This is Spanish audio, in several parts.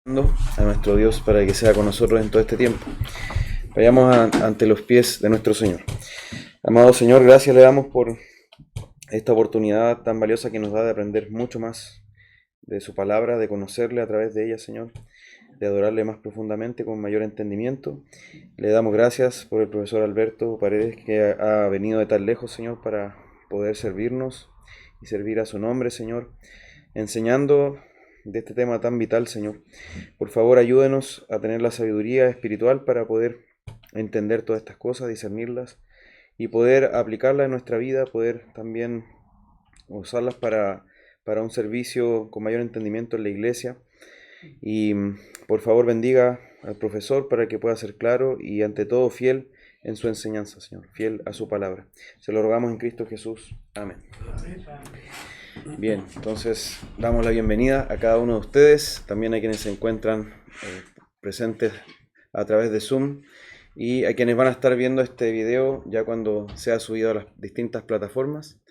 A nuestro Dios para que sea con nosotros en todo este tiempo. Vayamos ante los pies de nuestro Señor. Amado Señor, gracias le damos por esta oportunidad tan valiosa que nos da de aprender mucho más de su palabra, de conocerle a través de ella, Señor, de adorarle más profundamente con mayor entendimiento. Le damos gracias por el profesor Alberto Paredes, que ha venido de tan lejos, Señor, para poder servirnos y servir a su nombre, Señor, enseñando de este tema tan vital, Señor. Por favor, ayúdenos a tener la sabiduría espiritual para poder entender todas estas cosas, discernirlas y poder aplicarlas en nuestra vida, poder también usarlas para un servicio con mayor entendimiento en la iglesia. Y por favor, bendiga al profesor para que pueda ser claro y ante todo fiel en su enseñanza, Señor, fiel a su palabra. Se lo rogamos en Cristo Jesús. Amén. Bien, entonces damos la bienvenida a cada uno de ustedes, también a quienes se encuentran presentes a través de Zoom y a quienes van a estar viendo este video ya cuando sea subido a las distintas plataformas.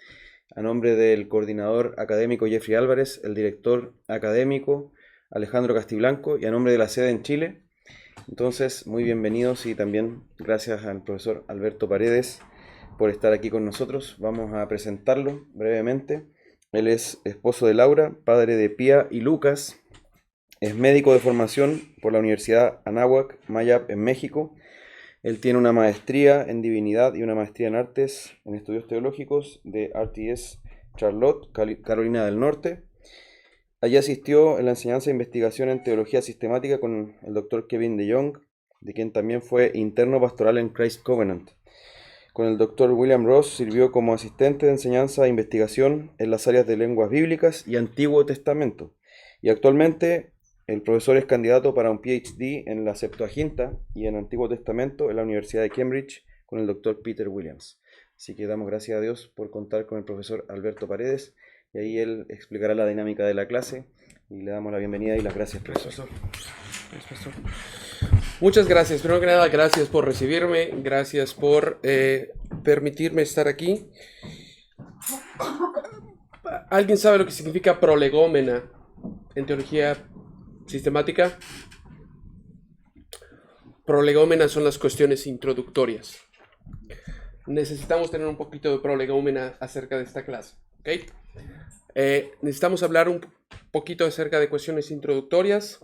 A nombre del coordinador académico Jeffrey Álvarez, el director académico Alejandro Castiblanco y a nombre de la sede en Chile. Entonces, muy bienvenidos y también gracias al profesor Alberto Paredes por estar aquí con nosotros. Vamos a presentarlo brevemente. Él es esposo de Laura, padre de Pía y Lucas, es médico de formación por la Universidad Anáhuac Mayap en México. Él tiene una maestría en divinidad y una maestría en artes en estudios teológicos de RTS Charlotte, Carolina del Norte. Allí asistió en la enseñanza e investigación en teología sistemática con el doctor Kevin DeYoung, de quien también fue interno pastoral en Christ Covenant. Con el doctor William Ross sirvió como asistente de enseñanza e investigación en las áreas de lenguas bíblicas y Antiguo Testamento. Y actualmente el profesor es candidato para un PhD en la Septuaginta y en Antiguo Testamento en la Universidad de Cambridge con el doctor Peter Williams. Así que damos gracias a Dios por contar con el profesor Alberto Paredes y ahí él explicará la dinámica de la clase y le damos la bienvenida y las gracias, profesor. Gracias, pastor. Muchas gracias. Primero que nada, gracias por recibirme. Gracias por permitirme estar aquí. ¿Alguien sabe lo que significa prolegómena en teología sistemática? Prolegómenas son las cuestiones introductorias. Necesitamos tener un poquito de prolegómena acerca de esta clase. ¿Okay? Necesitamos hablar un poquito acerca de cuestiones introductorias,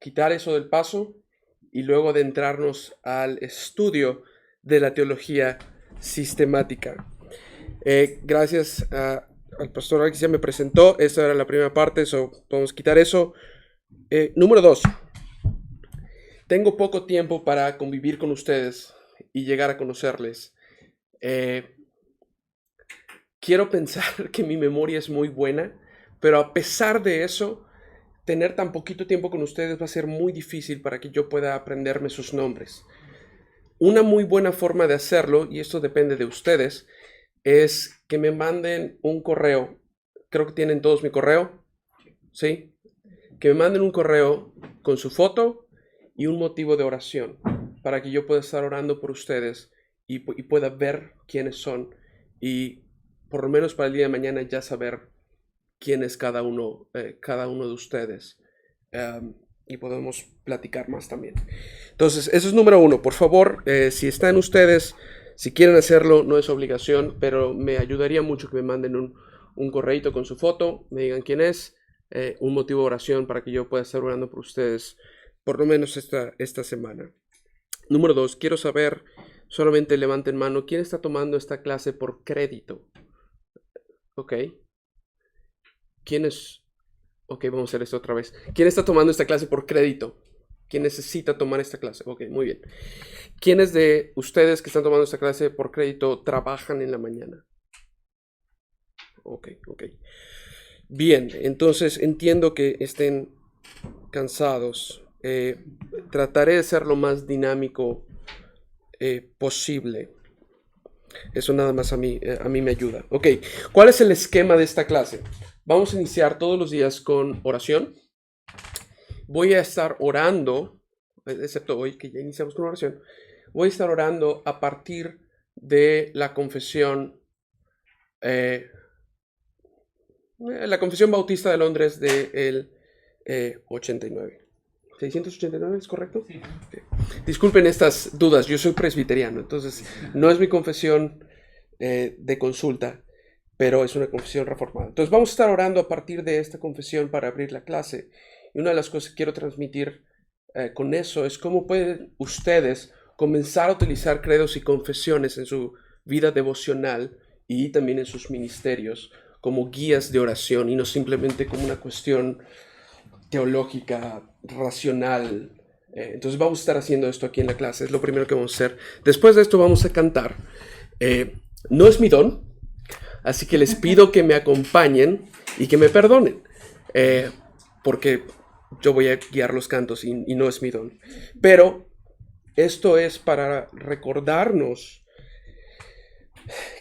quitar eso del paso y luego adentrarnos al estudio de la teología sistemática. Gracias al pastor Alex, ya me presentó. Esa era la primera parte, podemos quitar eso. Número 2. Tengo poco tiempo para convivir con ustedes y llegar a conocerles. Quiero pensar que mi memoria es muy buena, pero a pesar de eso, tener tan poquito tiempo con ustedes va a ser muy difícil para que yo pueda aprenderme sus nombres. Una muy buena forma de hacerlo, y esto depende de ustedes, es que me manden un correo. Creo que tienen todos mi correo, ¿sí? Que me manden un correo con su foto y un motivo de oración para que yo pueda estar orando por ustedes y pueda ver quiénes son y por lo menos para el día de mañana ya saber quién es cada uno de ustedes. Y podemos platicar más también. Entonces, eso es número 1. Por favor, si están ustedes, si quieren hacerlo, no es obligación, pero me ayudaría mucho que me manden un correíto con su foto, me digan quién es, un motivo de oración para que yo pueda estar orando por ustedes, por lo menos esta semana. Número 2, quiero saber, solamente levanten mano, ¿quién está tomando esta clase por crédito? Ok. ¿Quién es? Ok, vamos a hacer esto otra vez. ¿Quién está tomando esta clase por crédito? ¿Quién necesita tomar esta clase? Ok, muy bien. ¿Quiénes de ustedes que están tomando esta clase por crédito trabajan en la mañana? Ok. Bien, entonces entiendo que estén cansados. Trataré de ser lo más dinámico posible. Eso nada más a mí me ayuda. Ok, ¿cuál es el esquema de esta clase? Vamos a iniciar todos los días con oración. Voy a estar orando, excepto hoy que ya iniciamos con oración, voy a estar orando a partir de la confesión Bautista de Londres del 89. ¿689 es correcto? Sí. Disculpen estas dudas, yo soy presbiteriano, entonces no es mi confesión de consulta, pero es una confesión reformada. Entonces vamos a estar orando a partir de esta confesión para abrir la clase. Y una de las cosas que quiero transmitir con eso es cómo pueden ustedes comenzar a utilizar credos y confesiones en su vida devocional y también en sus ministerios como guías de oración y no simplemente como una cuestión teológica, racional. Entonces vamos a estar haciendo esto aquí en la clase, es lo primero que vamos a hacer. Después de esto vamos a cantar. No es mi don, así que les pido que me acompañen y que me perdonen, porque yo voy a guiar los cantos y no es mi don. Pero esto es para recordarnos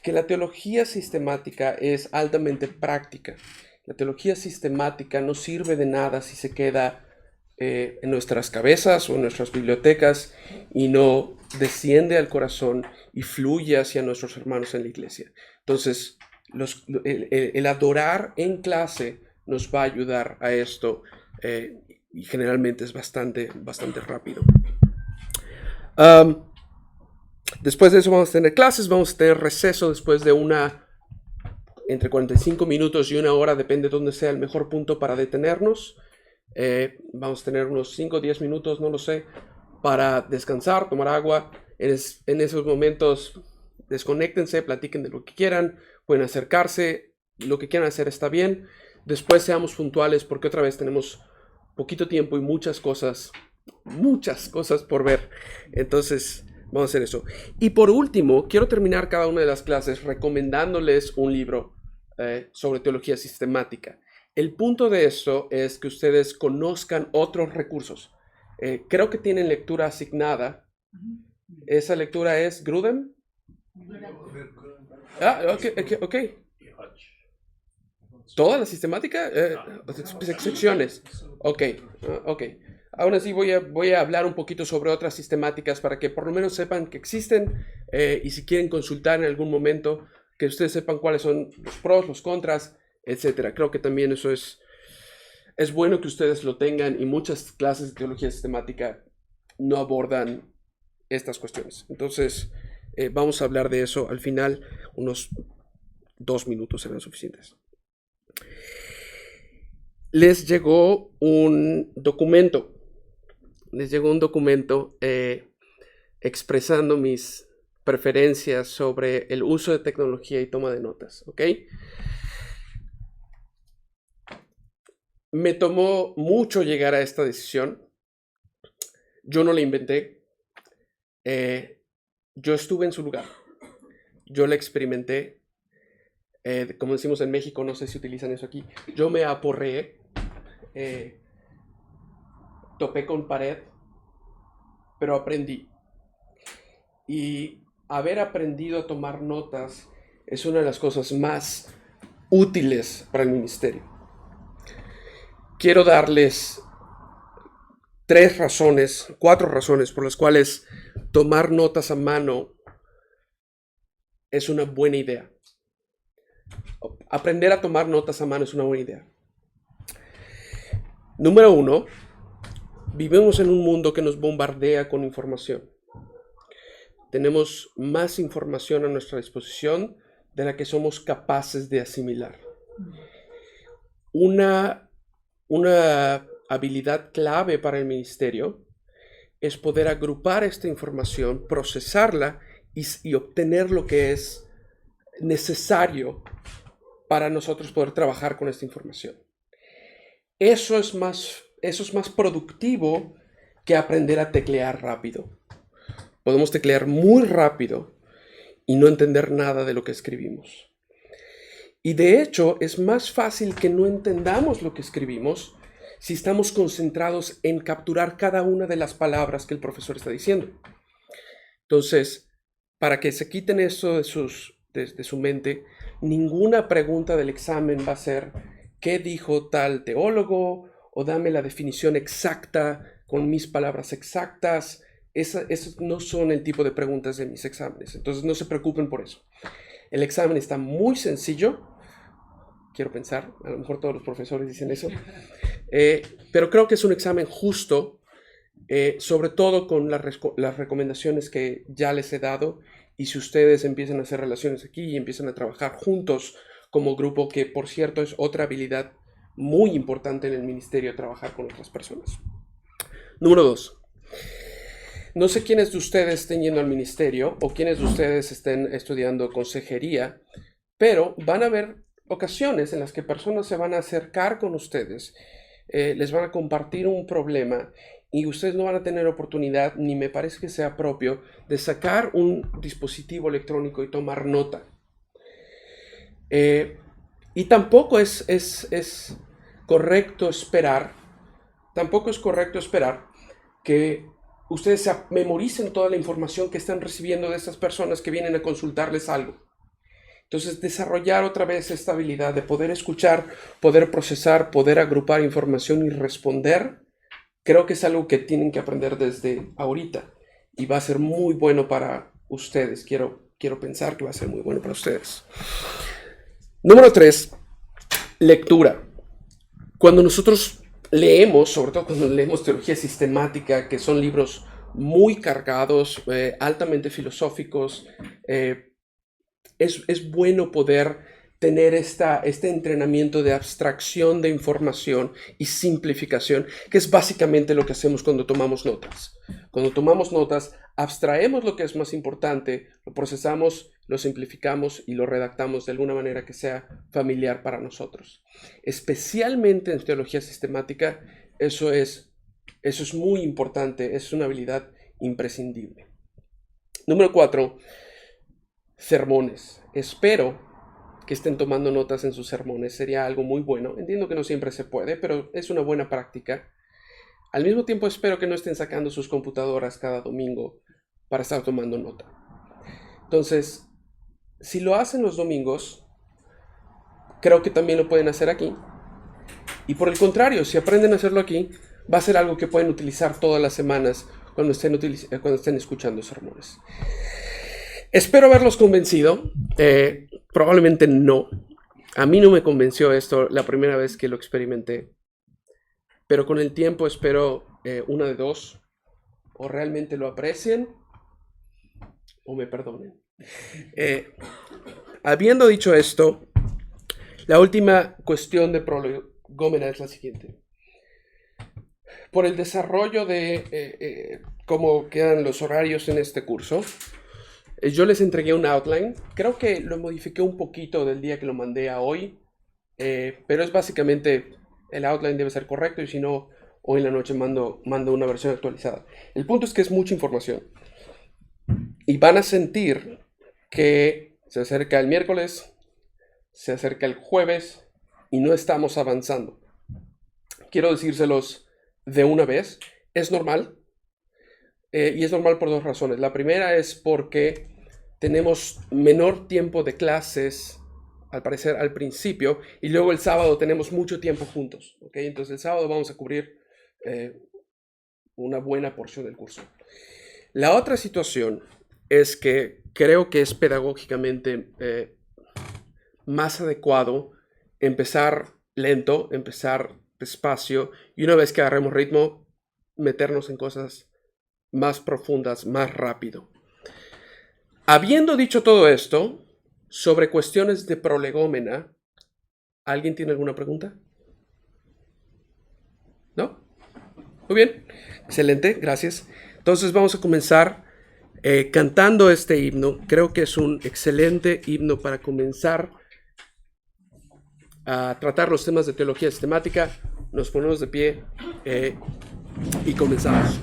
que la teología sistemática es altamente práctica. La teología sistemática no sirve de nada si se queda en nuestras cabezas o en nuestras bibliotecas y no desciende al corazón y fluye hacia nuestros hermanos en la iglesia. Entonces, el adorar en clase nos va a ayudar a esto y generalmente es bastante rápido. Después de eso vamos a tener clases, vamos a tener receso después de entre 45 minutos y 1 hora, depende de dónde sea el mejor punto para detenernos. Vamos a tener unos 5 o 10 minutos, no lo sé, para descansar, tomar agua. En esos momentos desconéctense, platiquen de lo que quieran, pueden acercarse, lo que quieran hacer está bien. Después seamos puntuales porque otra vez tenemos poquito tiempo y muchas cosas por ver. Entonces vamos a hacer eso. Y por último, quiero terminar cada una de las clases recomendándoles un libro sobre teología sistemática. El punto de esto es que ustedes conozcan otros recursos. Creo que tienen lectura asignada. Esa lectura es Grudem. Ok. ¿Toda la sistemática? Secciones. Ok. Aún así voy a hablar un poquito sobre otras sistemáticas para que por lo menos sepan que existen y si quieren consultar en algún momento, que ustedes sepan cuáles son los pros, los contras, etcétera. Creo que también eso es bueno que ustedes lo tengan y muchas clases de teología sistemática no abordan estas cuestiones. Entonces, vamos a hablar de eso al final. Unos 2 minutos serán suficientes. Les llegó un documento. Expresando mis preferencias sobre el uso de tecnología y toma de notas, ¿ok? Me tomó mucho llegar a esta decisión. Yo no la inventé. Yo estuve en su lugar. Yo la experimenté. Como decimos en México, no sé si utilizan eso aquí. Yo me aporreé. Topé con pared. Pero aprendí. Y haber aprendido a tomar notas es una de las cosas más útiles para el ministerio. Quiero darles 4 razones por las cuales tomar notas a mano es una buena idea. Aprender a tomar notas a mano es una buena idea. Número 1, vivimos en un mundo que nos bombardea con información. Tenemos más información a nuestra disposición de la que somos capaces de asimilar. Una habilidad clave para el ministerio es poder agrupar esta información, procesarla y obtener lo que es necesario para nosotros poder trabajar con esta información. Eso es más productivo que aprender a teclear rápido. Podemos teclear muy rápido y no entender nada de lo que escribimos. Y de hecho, es más fácil que no entendamos lo que escribimos si estamos concentrados en capturar cada una de las palabras que el profesor está diciendo. Entonces, para que se quiten eso de su mente, ninguna pregunta del examen va a ser ¿qué dijo tal teólogo? O dame la definición exacta con mis palabras exactas. Esos no son el tipo de preguntas de mis exámenes. Entonces no se preocupen por eso. El examen está muy sencillo. Quiero pensar, a lo mejor todos los profesores dicen eso. Pero creo que es un examen justo sobre todo con las recomendaciones que ya les he dado, y si ustedes empiezan a hacer relaciones aquí y empiezan a trabajar juntos como grupo, que por cierto es otra habilidad muy importante en el ministerio, trabajar con otras personas. Número 2. No sé quiénes de ustedes estén yendo al ministerio o quiénes de ustedes estén estudiando consejería, pero van a haber ocasiones en las que personas se van a acercar con ustedes, les van a compartir un problema y ustedes no van a tener oportunidad, ni me parece que sea propio, de sacar un dispositivo electrónico y tomar nota. Y tampoco es correcto esperar, que ustedes memoricen toda la información que están recibiendo de estas personas que vienen a consultarles algo. Entonces, desarrollar otra vez esta habilidad de poder escuchar, poder procesar, poder agrupar información y responder, creo que es algo que tienen que aprender desde ahorita y va a ser muy bueno para ustedes. Quiero pensar que va a ser muy bueno para ustedes. Número 3, lectura. Cuando nosotros leemos, sobre todo cuando leemos teología sistemática, que son libros muy cargados, altamente filosóficos, es bueno poder tener este entrenamiento de abstracción de información y simplificación, que es básicamente lo que hacemos cuando tomamos notas. Cuando tomamos notas, abstraemos lo que es más importante, lo procesamos, lo simplificamos y lo redactamos de alguna manera que sea familiar para nosotros. Especialmente en teología sistemática, eso es muy importante, es una habilidad imprescindible. Número 4, sermones. Espero que estén tomando notas en sus sermones, sería algo muy bueno. Entiendo que no siempre se puede, pero es una buena práctica. Al mismo tiempo, espero que no estén sacando sus computadoras cada domingo para estar tomando nota. Entonces, si lo hacen los domingos, creo que también lo pueden hacer aquí. Y por el contrario, si aprenden a hacerlo aquí, va a ser algo que pueden utilizar todas las semanas cuando estén escuchando sermones. Espero haberlos convencido. Probablemente no. A mí no me convenció esto la primera vez que lo experimenté. Pero con el tiempo espero una de dos. O realmente lo aprecien o me perdonen. Habiendo dicho esto, la última cuestión de prolegómena es la siguiente. Por el desarrollo de cómo quedan los horarios en este curso, yo les entregué un outline. Creo que lo modifiqué un poquito del día que lo mandé a hoy, pero es básicamente el outline debe ser correcto y si no, hoy en la noche mando una versión actualizada. El punto es que es mucha información y van a sentir que se acerca el miércoles, se acerca el jueves y no estamos avanzando. Quiero decírselos de una vez. Es normal. Y es normal por dos razones. La primera es porque tenemos menor tiempo de clases, al parecer, al principio, y luego el sábado tenemos mucho tiempo juntos, ¿ok? Entonces el sábado vamos a cubrir una buena porción del curso. La otra situación es que creo que es pedagógicamente más adecuado empezar lento, empezar despacio, y una vez que agarremos ritmo, meternos en cosas más profundas, más rápido. Habiendo dicho todo esto, sobre cuestiones de prolegómena, ¿alguien tiene alguna pregunta? ¿No? Muy bien, excelente, gracias. Entonces vamos a comenzar cantando este himno. Creo que es un excelente himno para comenzar a tratar los temas de teología sistemática. Nos ponemos de pie y comenzamos.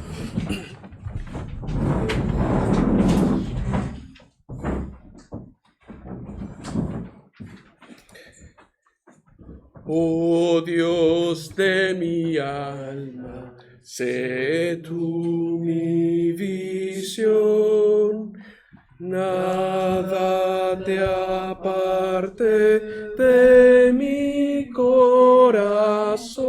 Oh Dios de mi alma, sé tú mi visión, nada te aparte de mi corazón.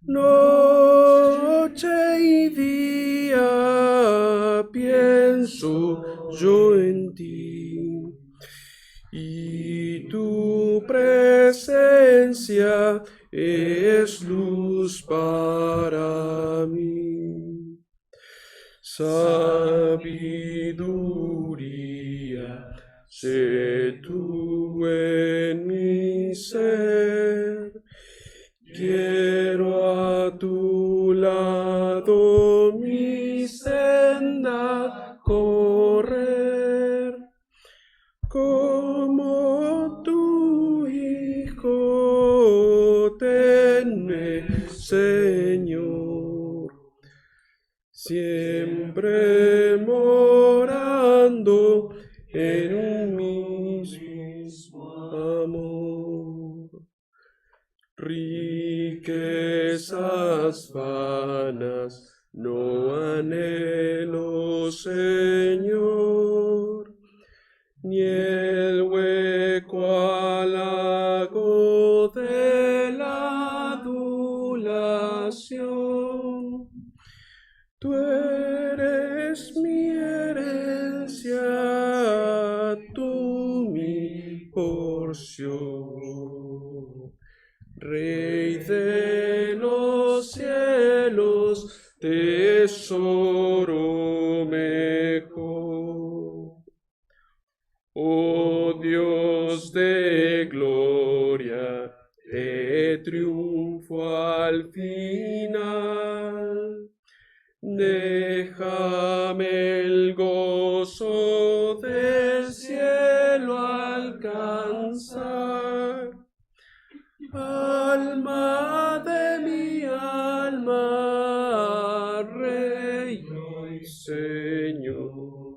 Noche y día pienso yo en ti. Y tu presencia es luz para a mí. Sabiduría, sé tú en mi ser. Quiero a tu lado mi senda correr, como tu Hijo, tenme, Señor, siempre morando en un mismo amor. Riquezas vanas no anhelo, Señor, ni el hueco halago de la adulación. Tú eres mi herencia, tú mi porción. Rey de los cielos, tesoro mejor. Oh Dios de gloria, de triunfo al final, déjame el gozo del cielo alcanzar. Alma de mi alma, Rey y Señor,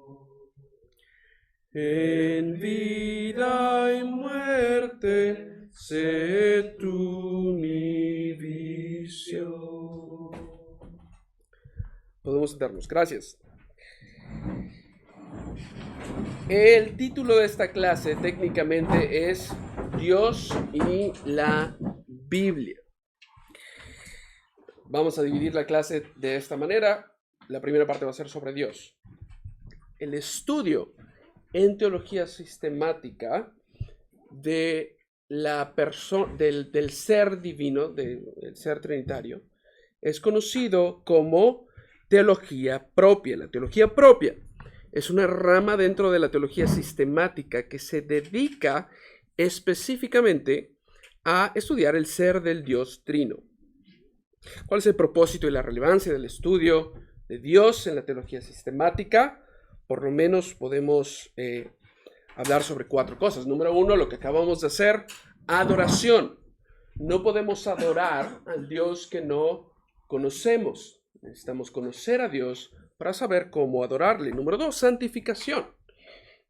en vida y muerte, sé tú mi visión. Podemos sentarnos, gracias. El título de esta clase técnicamente es Dios y la Biblia. Vamos a dividir la clase de esta manera. La primera parte va a ser sobre Dios. El estudio en teología sistemática de la del ser divino, del ser trinitario, es conocido como teología propia. La teología propia es una rama dentro de la teología sistemática que se dedica específicamente a estudiar el ser del Dios Trino. ¿Cuál es el propósito y la relevancia del estudio de Dios en la teología sistemática? Por lo menos podemos hablar sobre 4 cosas. Número 1, lo que acabamos de hacer, adoración. No podemos adorar al Dios que no conocemos. Necesitamos conocer a Dios para saber cómo adorarle. Número 2, santificación.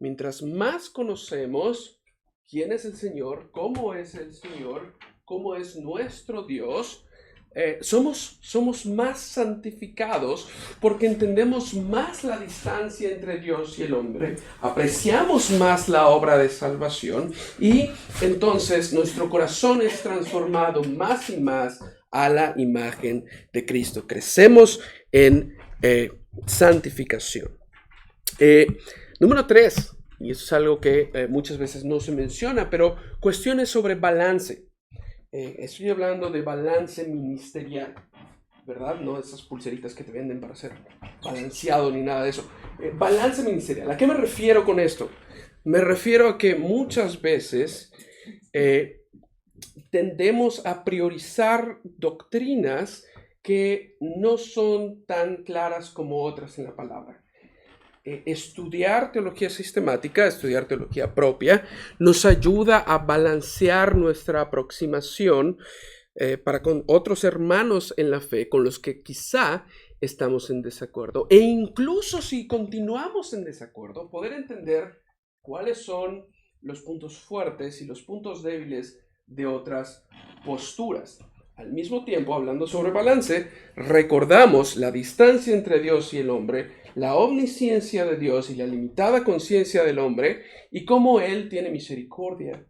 Mientras más conocemos quién es el Señor, cómo es nuestro Dios, somos más santificados porque entendemos más la distancia entre Dios y el hombre, apreciamos más la obra de salvación y entonces nuestro corazón es transformado más y más a la imagen de Cristo. Crecemos en santificación. Número 3, y eso es algo que muchas veces no se menciona, pero cuestiones sobre balance. Estoy hablando de balance ministerial, ¿verdad? No esas pulseritas que te venden para ser balanceado ni nada de eso. Balance ministerial. ¿A qué me refiero con esto? Me refiero a que muchas veces tendemos a priorizar doctrinas que no son tan claras como otras en la palabra. Estudiar teología sistemática, estudiar teología propia, nos ayuda a balancear nuestra aproximación para con otros hermanos en la fe con los que quizá estamos en desacuerdo. E incluso si continuamos en desacuerdo, poder entender cuáles son los puntos fuertes y los puntos débiles de otras posturas. Al mismo tiempo, hablando sobre balance, recordamos la distancia entre Dios y el hombre, la omnisciencia de Dios y la limitada conciencia del hombre, y cómo Él tiene misericordia,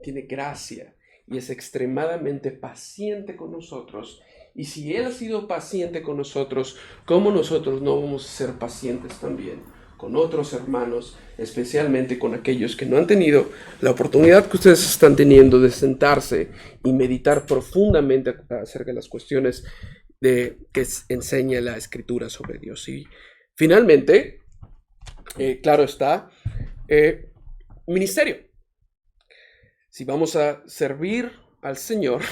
tiene gracia y es extremadamente paciente con nosotros. Y si Él ha sido paciente con nosotros, ¿cómo nosotros no vamos a ser pacientes también con otros hermanos, especialmente con aquellos que no han tenido la oportunidad que ustedes están teniendo de sentarse y meditar profundamente acerca de las cuestiones enseña la Escritura sobre Dios. Y finalmente, claro está, ministerio. Si vamos a servir al Señor,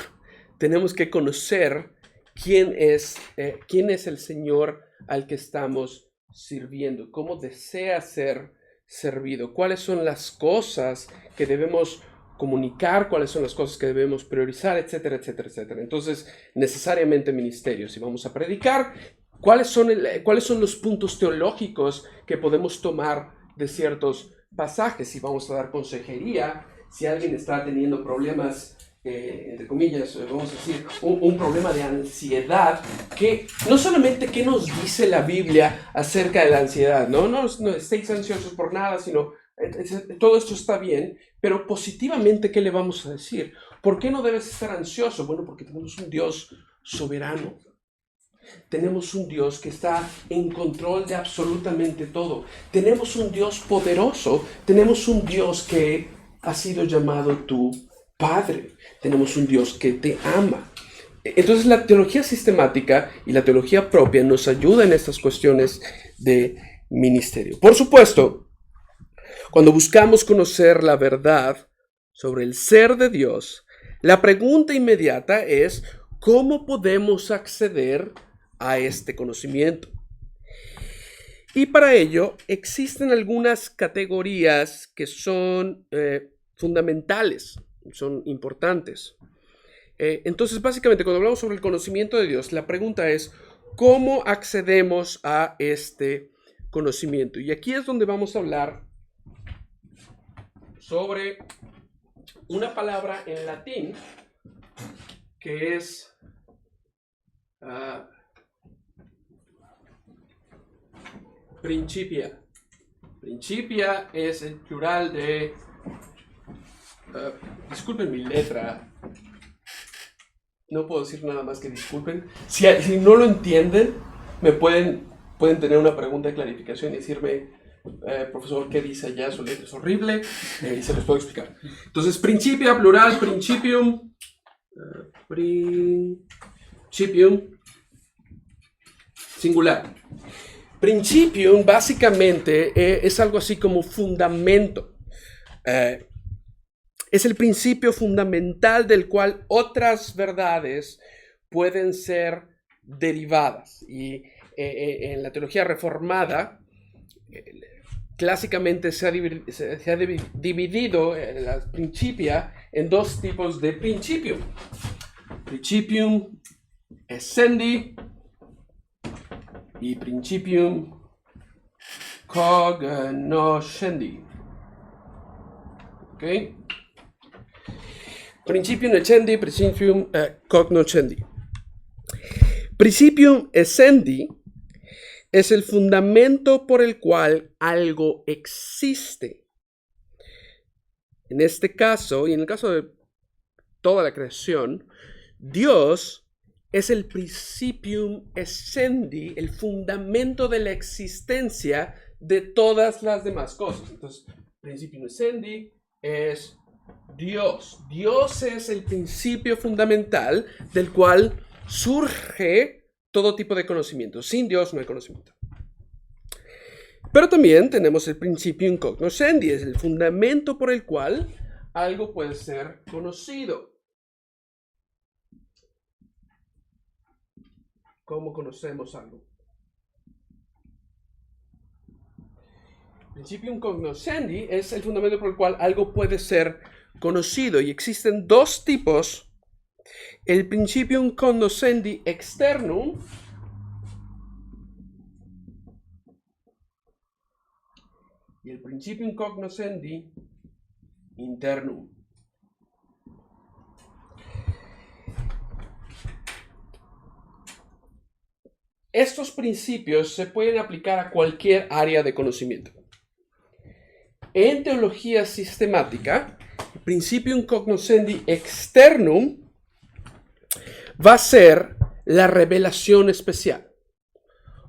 tenemos que conocer quién es el Señor al que estamos sirviendo, cómo desea ser servido, cuáles son las cosas que debemos comunicar, cuáles son las cosas que debemos priorizar, etcétera, etcétera, etcétera. Entonces, necesariamente ministerio. Si vamos a predicar, ¿cuáles son los puntos teológicos que podemos tomar de ciertos pasajes? Si vamos a dar consejería, si alguien está teniendo problemas, entre comillas, vamos a decir, un problema de ansiedad, que no solamente qué nos dice la Biblia acerca de la ansiedad, no estéis ansiosos por nada, sino todo esto está bien, pero positivamente, ¿qué le vamos a decir? ¿Por qué no debes estar ansioso? Bueno, porque tenemos un Dios soberano. Tenemos un Dios que está en control de absolutamente todo. Tenemos un Dios poderoso. Tenemos un Dios que ha sido llamado tu Padre. Tenemos un Dios que te ama. Entonces la teología sistemática y la teología propia nos ayuda en estas cuestiones de ministerio. Por supuesto, cuando buscamos conocer la verdad sobre el ser de Dios, la pregunta inmediata es: ¿cómo podemos acceder a este conocimiento? Y para ello existen algunas categorías que son fundamentales, son importantes. Entonces, básicamente, cuando hablamos sobre el conocimiento de Dios, la pregunta es: ¿cómo accedemos a este conocimiento? Y aquí es donde vamos a hablar sobre una palabra en latín que es principia. Principia es el plural de... disculpen mi letra. No puedo decir nada más que disculpen. Si no lo entienden, me pueden tener una pregunta de clarificación y decirme: profesor, ¿qué dice allá? Su letra es horrible, y se los puedo explicar. Entonces, principia, plural, principium. Principium, singular. Principium básicamente es algo así como fundamento. Es el principio fundamental del cual otras verdades pueden ser derivadas. Y en la teología reformada, clásicamente se ha dividido la principia en dos tipos de principium. Principium essendi y principium cognoscendi. ¿Ok? Principium essendi, principium cognoscendi. Principium essendi es el fundamento por el cual algo existe. En este caso, y en el caso de toda la creación, Dios es el principium essendi, el fundamento de la existencia de todas las demás cosas. Entonces, principium essendi es Dios. Dios es el principio fundamental del cual surge todo tipo de conocimiento. Sin Dios no hay conocimiento. Pero también tenemos el principium cognoscendi, es el fundamento por el cual algo puede ser conocido. ¿Cómo conocemos algo? Principium cognoscendi es el fundamento por el cual algo puede ser conocido. Y existen dos tipos: el principium cognoscendi externum y el principium cognoscendi internum. Estos principios se pueden aplicar a cualquier área de conocimiento. En teología sistemática, el principium cognoscendi externum va a ser la revelación especial.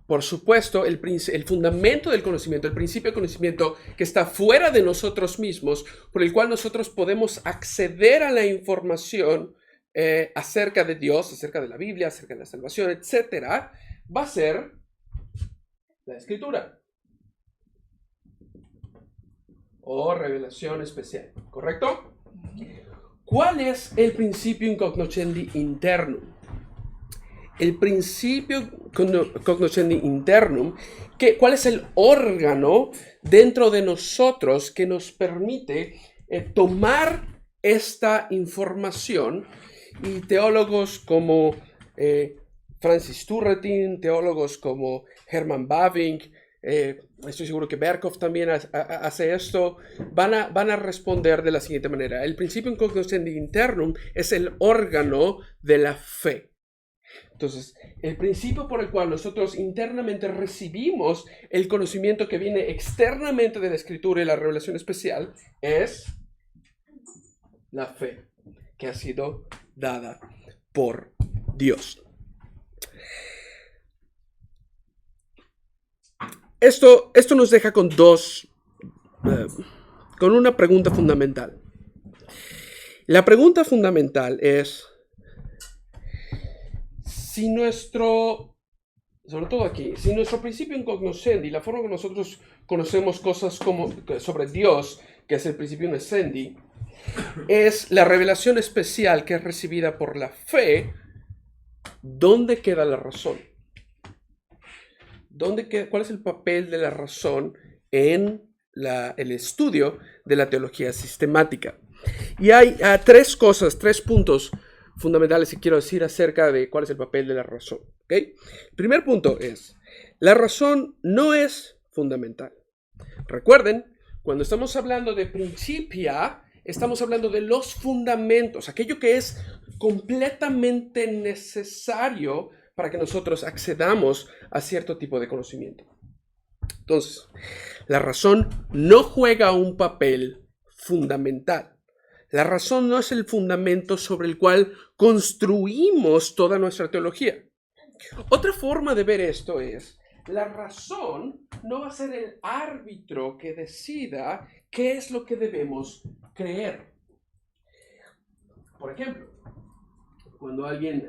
Por supuesto, el fundamento del conocimiento, el principio de conocimiento que está fuera de nosotros mismos, por el cual nosotros podemos acceder a la información acerca de Dios, acerca de la Biblia, acerca de la salvación, etcétera, va a ser la Escritura o revelación especial, ¿correcto? ¿Cuál es el principio cognoscendi internum? El principio cognoscendi internum, ¿cuál es el órgano dentro de nosotros que nos permite tomar esta información? Y teólogos como Francis Turretin, teólogos como Herman Bavinck, estoy seguro que Berkhoff también hace esto, van a responder de la siguiente manera. El principio cognoscendi internum es el órgano de la fe. Entonces, el principio por el cual nosotros internamente recibimos el conocimiento que viene externamente de la Escritura y la revelación especial es la fe que ha sido dada por Dios. Esto nos deja con una pregunta fundamental. La pregunta fundamental es si sobre todo aquí, si nuestro principio cognoscendi, la forma que nosotros conocemos cosas sobre Dios, que es el principio cognoscendi, es la revelación especial que es recibida por la fe, ¿dónde queda la razón? ¿Cuál es el papel de la razón en el estudio de la teología sistemática? Y hay tres puntos fundamentales que quiero decir acerca de cuál es el papel de la razón. ¿Okay? El primer punto es, la razón no es fundamental. Recuerden, cuando estamos hablando de principia, estamos hablando de los fundamentos, aquello que es completamente necesario para que nosotros accedamos a cierto tipo de conocimiento. Entonces, la razón no juega un papel fundamental. La razón no es el fundamento sobre el cual construimos toda nuestra teología. Otra forma de ver esto es, la razón no va a ser el árbitro que decida qué es lo que debemos creer. Por ejemplo, cuando alguien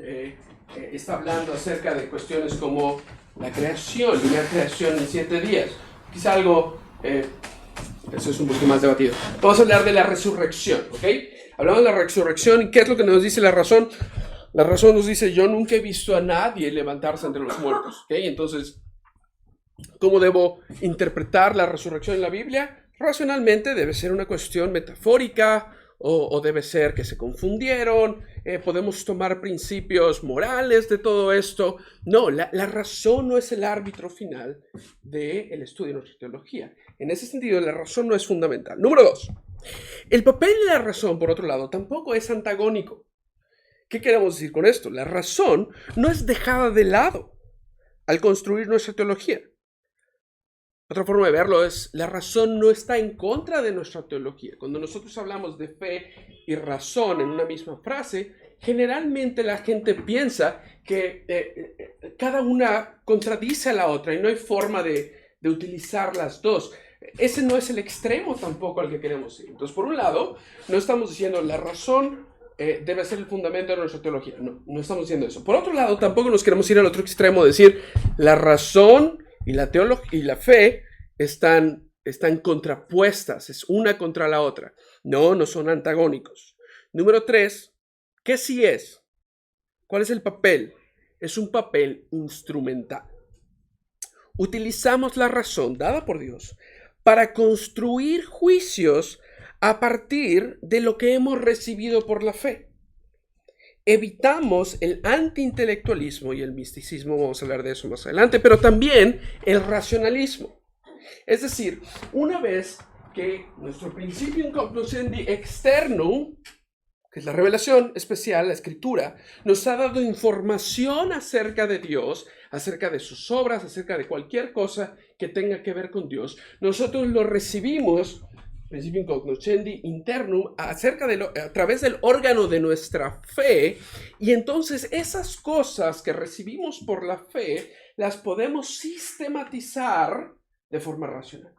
está hablando acerca de cuestiones como la creación, una creación en 7 días, quizá algo, eso es un poquito más debatido. Vamos a hablar de la resurrección, ¿ok? Hablamos de la resurrección y ¿qué es lo que nos dice la razón? La razón nos dice, yo nunca he visto a nadie levantarse entre los muertos, ¿ok? Entonces, ¿cómo debo interpretar la resurrección en la Biblia? Racionalmente debe ser una cuestión metafórica o debe ser que se confundieron, podemos tomar principios morales de todo esto. No, la razón no es el árbitro final del estudio de nuestra teología. En ese sentido, la razón no es fundamental. Número 2, el papel de la razón, por otro lado, tampoco es antagónico. ¿Qué queremos decir con esto? La razón no es dejada de lado al construir nuestra teología. Otra forma de verlo es, la razón no está en contra de nuestra teología. Cuando nosotros hablamos de fe y razón en una misma frase, generalmente la gente piensa que cada una contradice a la otra y no hay forma de utilizar las dos. Ese no es el extremo tampoco al que queremos ir. Entonces, por un lado, no estamos diciendo la razón debe ser el fundamento de nuestra teología. No estamos diciendo eso. Por otro lado, tampoco nos queremos ir al otro extremo, decir la razón y la teología y la fe están contrapuestas, es una contra la otra. No son antagónicos. Número 3, ¿qué sí es? ¿Cuál es el papel? Es un papel instrumental. Utilizamos la razón dada por Dios para construir juicios a partir de lo que hemos recibido por la fe. Evitamos el antiintelectualismo y el misticismo, vamos a hablar de eso más adelante, pero también el racionalismo. Es decir, una vez que nuestro principio cognoscendi externum, que es la revelación especial, la escritura, nos ha dado información acerca de Dios, acerca de sus obras, acerca de cualquier cosa que tenga que ver con Dios, nosotros lo recibimos, principio cognoscendi internum, a través del órgano de nuestra fe, y entonces esas cosas que recibimos por la fe las podemos sistematizar de forma racional.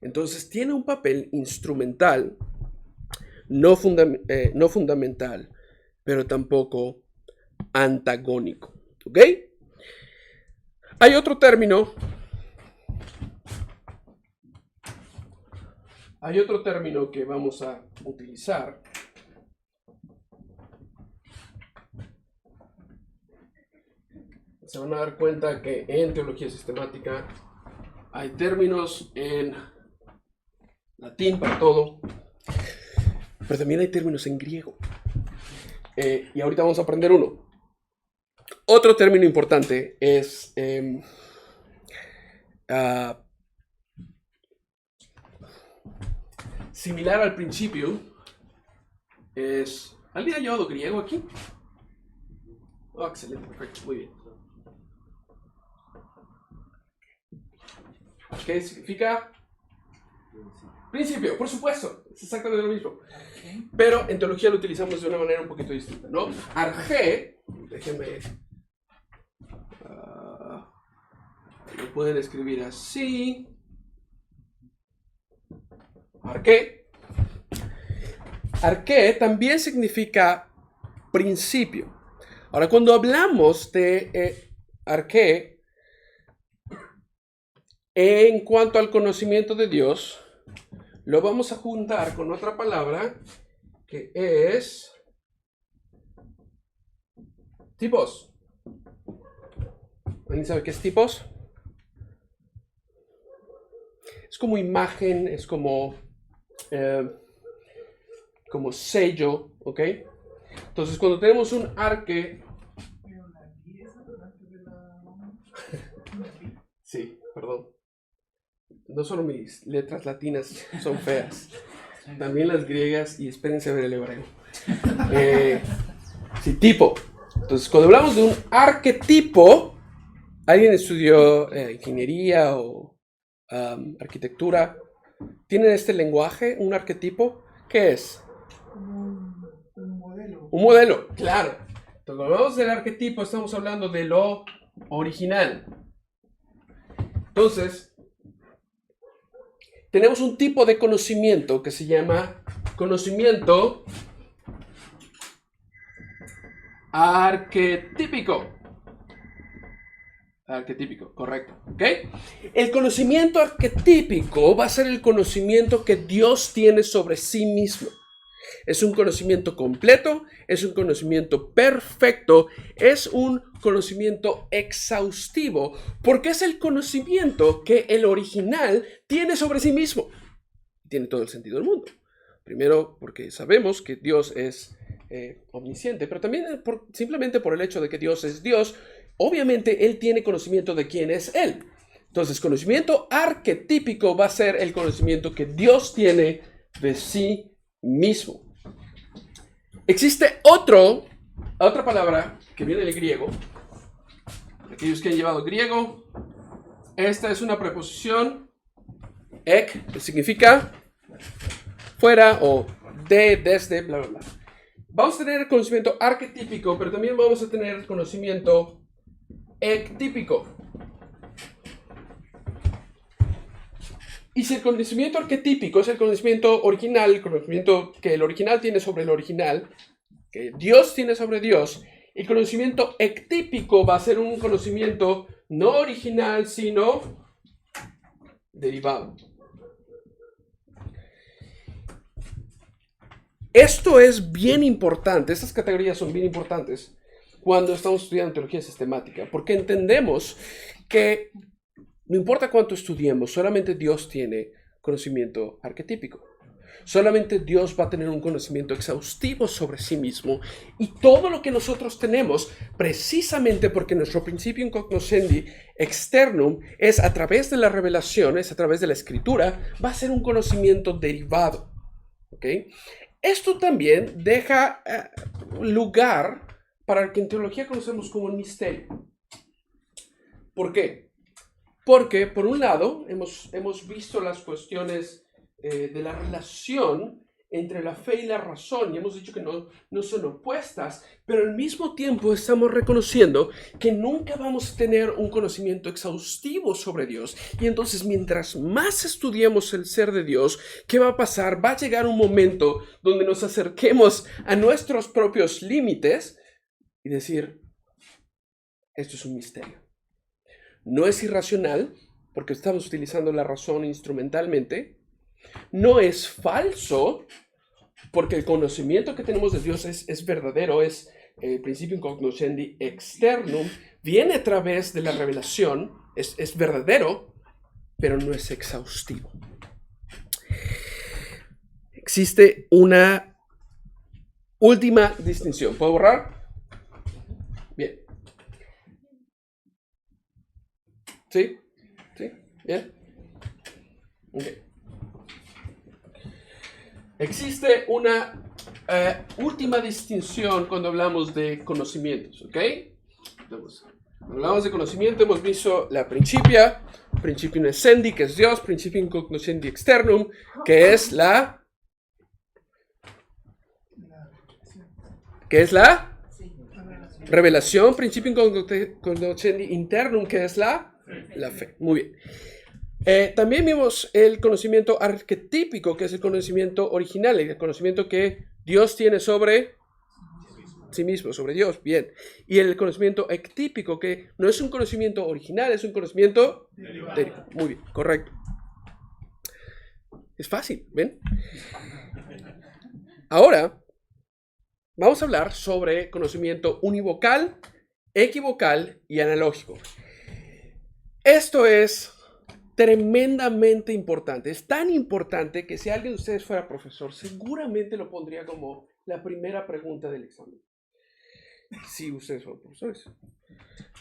Entonces tiene un papel instrumental, no fundamental, pero tampoco antagónico. ¿Ok? Hay otro término. Que vamos a utilizar. Se van a dar cuenta que en teología sistemática hay términos en latín para todo, pero también hay términos en griego. Y ahorita vamos a aprender uno. Otro término importante es similar al principio. ¿Alguien ha llevado griego aquí? Oh, excelente, perfecto, muy bien. ¿Qué significa? Principio, por supuesto, es exactamente lo mismo. Pero en teología lo utilizamos de una manera un poquito distinta, ¿no? Arge, déjenme. Lo pueden escribir así. Arque. Arque también significa principio. Ahora, cuando hablamos de arque, en cuanto al conocimiento de Dios, lo vamos a juntar con otra palabra que es tipos. ¿Alguien sabe qué es tipos? Es como imagen, es como sello, ¿ok? Entonces, cuando tenemos un arque... Sí, perdón. No solo mis letras latinas son feas, también las griegas, y espérense a ver el hebreo. Sí, tipo. Entonces, cuando hablamos de un arquetipo, ¿alguien estudió ingeniería o arquitectura? ¿Tienen este lenguaje, un arquetipo? ¿Qué es? Un modelo. Un modelo, claro. Entonces, cuando hablamos del arquetipo, estamos hablando de lo original. Entonces, tenemos un tipo de conocimiento que se llama conocimiento arquetípico. Arquetípico, correcto. ¿Ok? El conocimiento arquetípico va a ser el conocimiento que Dios tiene sobre sí mismo. Es un conocimiento completo, es un conocimiento perfecto, es un conocimiento exhaustivo, porque es el conocimiento que el original tiene sobre sí mismo. Tiene todo el sentido del mundo. Primero, porque sabemos que Dios es omnisciente, pero también simplemente por el hecho de que Dios es Dios, obviamente Él tiene conocimiento de quién es Él. Entonces, conocimiento arquetípico va a ser el conocimiento que Dios tiene de sí mismo. Existe otra palabra que viene del griego. Aquellos que han llevado griego, esta es una preposición ek, que significa fuera o de, desde, bla, bla, bla. Vamos a tener conocimiento arquetípico, pero también vamos a tener conocimiento ectípico. Y si el conocimiento arquetípico es el conocimiento original, el conocimiento que el original tiene sobre el original, que Dios tiene sobre Dios, el conocimiento ectípico va a ser un conocimiento no original, sino derivado. Esto es bien importante, estas categorías son bien importantes cuando estamos estudiando teología sistemática, porque entendemos que no importa cuánto estudiemos, solamente Dios tiene conocimiento arquetípico. Solamente Dios va a tener un conocimiento exhaustivo sobre sí mismo, y todo lo que nosotros tenemos, precisamente porque nuestro principio in cognoscendi externum es a través de la revelación, es a través de la escritura, va a ser un conocimiento derivado. ¿Okay? Esto también deja lugar para lo que en teología conocemos como el misterio. ¿Por qué? Porque, por un lado, hemos visto las cuestiones de la relación entre la fe y la razón, y hemos dicho que no son opuestas, pero al mismo tiempo estamos reconociendo que nunca vamos a tener un conocimiento exhaustivo sobre Dios. Y entonces, mientras más estudiemos el ser de Dios, ¿qué va a pasar? Va a llegar un momento donde nos acerquemos a nuestros propios límites y decir, esto es un misterio. No es irracional, porque estamos utilizando la razón instrumentalmente. No es falso, porque el conocimiento que tenemos de Dios es verdadero, es el principium cognoscendi externum, viene a través de la revelación, es verdadero, pero no es exhaustivo. Existe una última distinción. ¿Puedo borrar? Bien. ¿Sí? ¿Sí? ¿Bien? Ok. Existe una última distinción cuando hablamos de conocimientos, ¿ok? Entonces, cuando hablamos de conocimiento hemos visto la principia, principium essendi, que es Dios, principium cognoscendi externum, que es la... ¿Qué es la? Revelación, principium cognoscendi internum, que es la fe. Muy bien. También vimos el conocimiento arquetípico, que es el conocimiento original, el conocimiento que Dios tiene sobre sí mismo, sobre Dios. Bien. Y el conocimiento ectípico, que no es un conocimiento original, es un conocimiento derivado. Muy bien, correcto. Es fácil, ¿ven? Ahora, vamos a hablar sobre conocimiento univocal, equivocal y analógico. Esto es tremendamente importante. Es tan importante que si alguien de ustedes fuera profesor, seguramente lo pondría como la primera pregunta del examen. Si ustedes son profesores.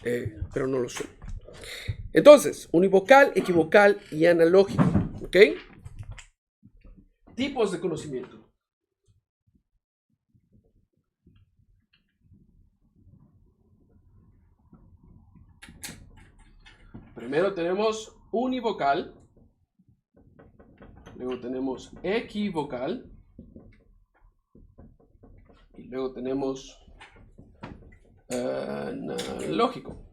Pero no lo son. Entonces, univocal, equivocal y analógico. ¿Ok? Tipos de conocimiento. Primero tenemos univocal, luego tenemos equivocal y luego tenemos analógico.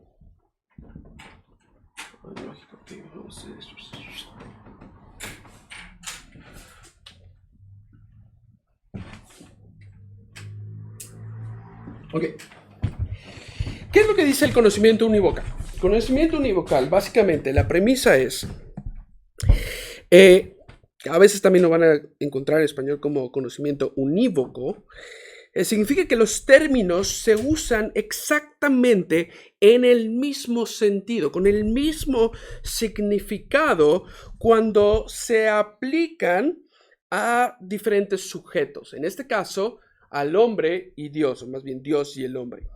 Analógico, okay, vamos a hacer eso. Ok. ¿Qué es lo que dice el conocimiento univocal? Conocimiento univocal, básicamente, la premisa es, a veces también lo van a encontrar en español como conocimiento unívoco, significa que los términos se usan exactamente en el mismo sentido, con el mismo significado cuando se aplican a diferentes sujetos, en este caso, al hombre y Dios, o más bien Dios y el hombre.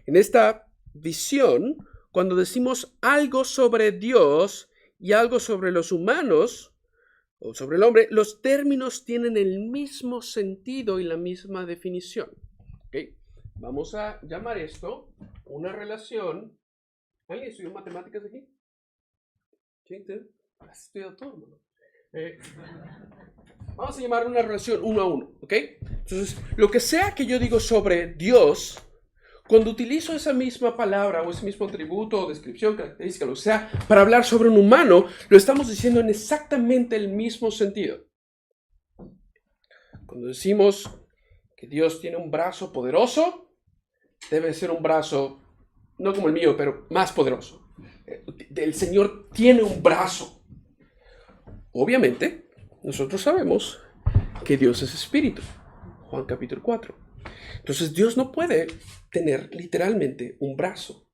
En esta visión, cuando decimos algo sobre Dios y algo sobre los humanos o sobre el hombre, los términos tienen el mismo sentido y la misma definición. ¿Okay? Vamos a llamar esto una relación. ¿Alguien estudió matemáticas aquí? ¿Sí? ¿Has estudiado todo, ¿no? Vamos a llamar una relación 1 a 1. ¿Ok? Entonces, lo que sea que yo digo sobre Dios, cuando utilizo esa misma palabra o ese mismo atributo o descripción, característica, lo que sea, para hablar sobre un humano, lo estamos diciendo en exactamente el mismo sentido. Cuando decimos que Dios tiene un brazo poderoso, debe ser un brazo, no como el mío, pero más poderoso. El Señor tiene un brazo. Obviamente, nosotros sabemos que Dios es espíritu. Juan capítulo 4. Entonces Dios no puede tener literalmente un brazo.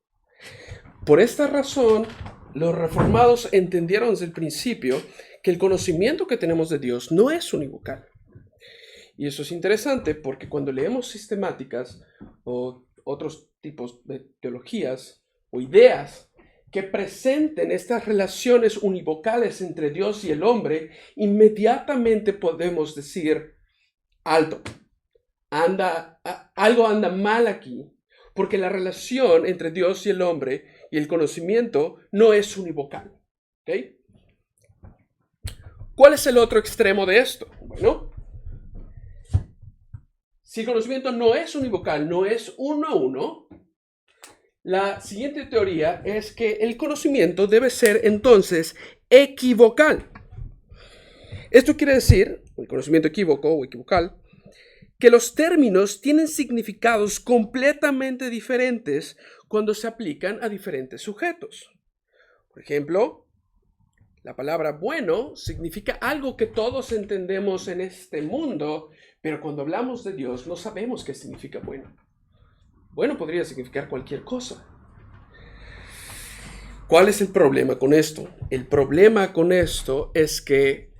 Por esta razón, los reformados entendieron desde el principio que el conocimiento que tenemos de Dios no es univocal. Y eso es interesante porque cuando leemos sistemáticas o otros tipos de teologías o ideas que presenten estas relaciones univocales entre Dios y el hombre, inmediatamente podemos decir, alto. Algo anda mal aquí, porque la relación entre Dios y el hombre y el conocimiento no es univocal. ¿Okay? ¿Cuál es el otro extremo de esto? Bueno, Si el conocimiento no es univocal, no es uno a uno, la siguiente teoría es que el conocimiento debe ser entonces equivocal. Esto quiere decir, el conocimiento equívoco o equivocal, que los términos tienen significados completamente diferentes cuando se aplican a diferentes sujetos. Por ejemplo, la palabra bueno significa algo que todos entendemos en este mundo, pero cuando hablamos de Dios no sabemos qué significa bueno. Bueno podría significar cualquier cosa. ¿Cuál es el problema con esto? El problema con esto es que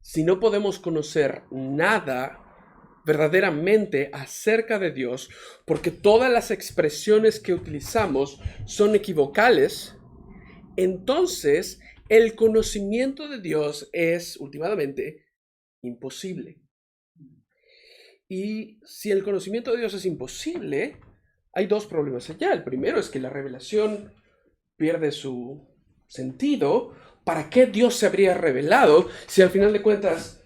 si no podemos conocer nada verdaderamente acerca de Dios, porque todas las expresiones que utilizamos son equivocales, entonces el conocimiento de Dios es últimamente imposible. Y si el conocimiento de Dios es imposible, hay dos problemas allá. El primero es que la revelación pierde su sentido. ¿Para qué Dios se habría revelado si al final de cuentas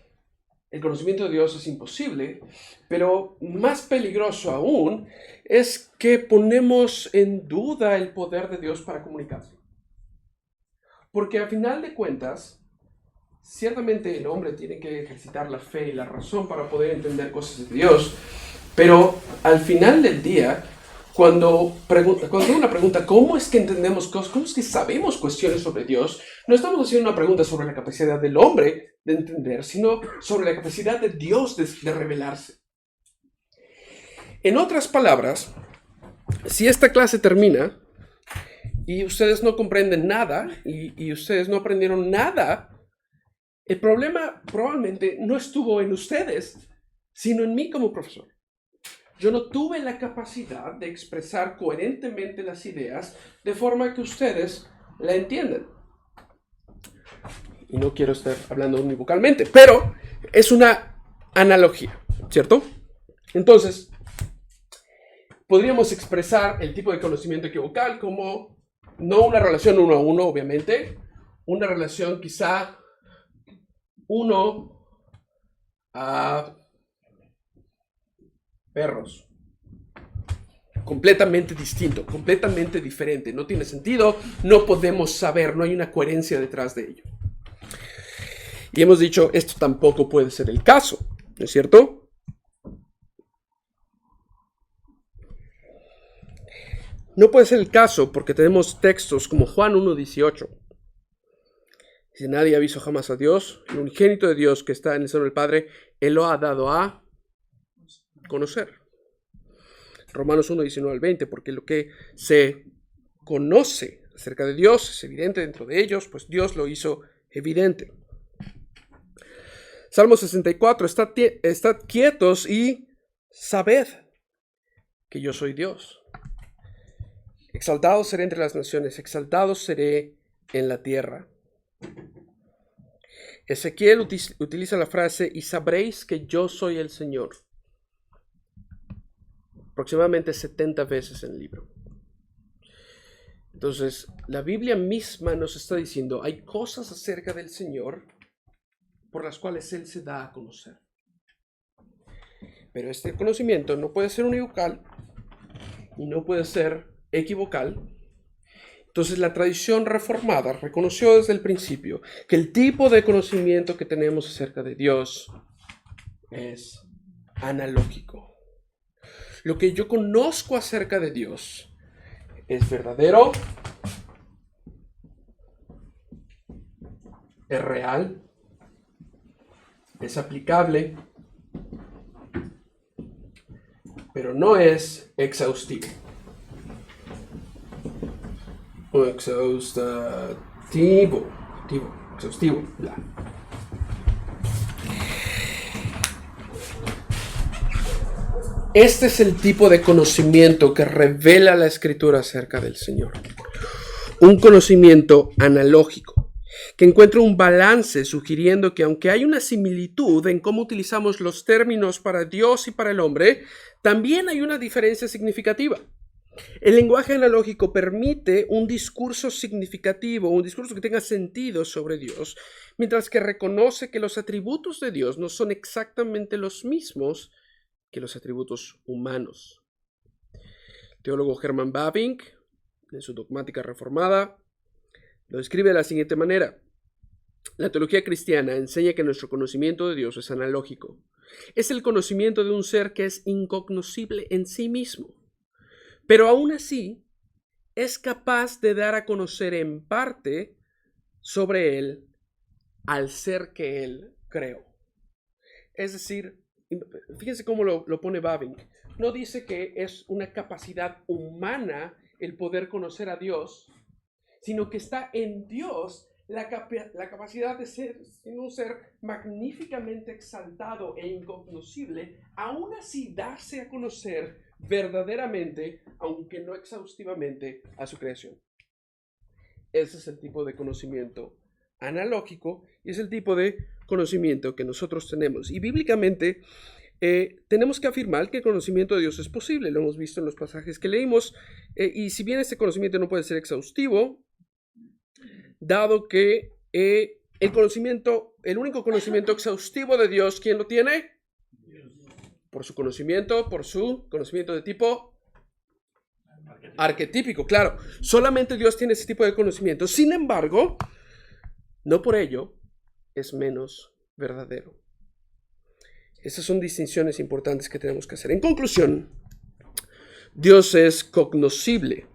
el conocimiento de Dios es imposible? Pero más peligroso aún es que ponemos en duda el poder de Dios para comunicarse. Porque al final de cuentas, ciertamente el hombre tiene que ejercitar la fe y la razón para poder entender cosas de Dios, pero al final del día, cuando uno pregunta cómo es que entendemos cosas, cómo es que sabemos cuestiones sobre Dios, no estamos haciendo una pregunta sobre la capacidad del hombre de entender, sino sobre la capacidad de Dios de revelarse. En otras palabras, si esta clase termina y ustedes no comprenden nada y ustedes no aprendieron nada, el problema probablemente no estuvo en ustedes, sino en mí como profesor. Yo no tuve la capacidad de expresar coherentemente las ideas de forma que ustedes la entiendan. Y no quiero estar hablando univocalmente, pero es una analogía, ¿cierto? Entonces, podríamos expresar el tipo de conocimiento equivocal como no una relación uno a uno, obviamente, una relación quizá uno a perros. Completamente distinto, completamente diferente. No tiene sentido, no podemos saber, no hay una coherencia detrás de ello. Y hemos dicho, esto tampoco puede ser el caso, ¿no es cierto? No puede ser el caso porque tenemos textos como Juan 1:18. Dice, nadie ha visto jamás a Dios, el unigénito de Dios que está en el seno del Padre, Él lo ha dado a conocer. Romanos 1:19-20, porque lo que se conoce acerca de Dios es evidente dentro de ellos, pues Dios lo hizo evidente. Salmo 64, estad quietos y sabed que yo soy Dios. Exaltado seré entre las naciones, exaltado seré en la tierra. Ezequiel utiliza la frase, y sabréis que yo soy el Señor, aproximadamente 70 veces en el libro. Entonces, la Biblia misma nos está diciendo, hay cosas acerca del Señor por las cuales Él se da a conocer. Pero este conocimiento no puede ser univocal y no puede ser equivocal. Entonces, la tradición reformada reconoció desde el principio que el tipo de conocimiento que tenemos acerca de Dios es analógico. Lo que yo conozco acerca de Dios es verdadero, es real, es aplicable, pero no es exhaustivo. O exhaustivo, bla. Este es el tipo de conocimiento que revela la Escritura acerca del Señor. Un conocimiento analógico, que encuentra un balance sugiriendo que aunque hay una similitud en cómo utilizamos los términos para Dios y para el hombre, también hay una diferencia significativa. El lenguaje analógico permite un discurso significativo, un discurso que tenga sentido sobre Dios, mientras que reconoce que los atributos de Dios no son exactamente los mismos que los atributos humanos. El teólogo Hermann Bavinck, en su Dogmática Reformada, lo describe de la siguiente manera. La teología cristiana enseña que nuestro conocimiento de Dios es analógico. Es el conocimiento de un ser que es incognoscible en sí mismo, pero aún así es capaz de dar a conocer en parte sobre él al ser que él creó. Es decir, fíjense cómo lo pone Bavinck. No dice que es una capacidad humana el poder conocer a Dios, sino que está en Dios la capacidad de ser un ser magníficamente exaltado e incognoscible, aún así darse a conocer verdaderamente, aunque no exhaustivamente, a su creación. Ese es el tipo de conocimiento analógico y es el tipo de conocimiento que nosotros tenemos. Y bíblicamente tenemos que afirmar que el conocimiento de Dios es posible. Lo hemos visto en los pasajes que leímos. Y si bien este conocimiento no puede ser exhaustivo, dado que el único conocimiento exhaustivo de Dios, ¿quién lo tiene? Por su conocimiento de tipo arquetípico, claro. Solamente Dios tiene ese tipo de conocimiento. Sin embargo, no por ello es menos verdadero. Esas son distinciones importantes que tenemos que hacer. En conclusión, Dios es cognoscible.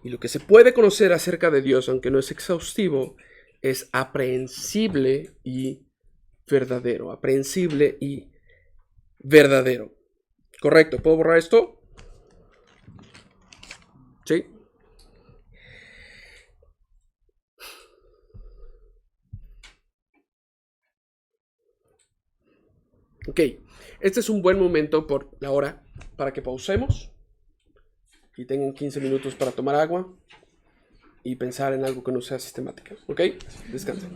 Y lo que se puede conocer acerca de Dios, aunque no es exhaustivo, es aprehensible y verdadero. Aprehensible y verdadero. ¿Correcto? ¿Puedo borrar esto? ¿Sí? Ok. Este es un buen momento por la hora para que pausemos y tengan 15 minutos para tomar agua y pensar en algo que no sea sistemática. ¿Ok? Descansen.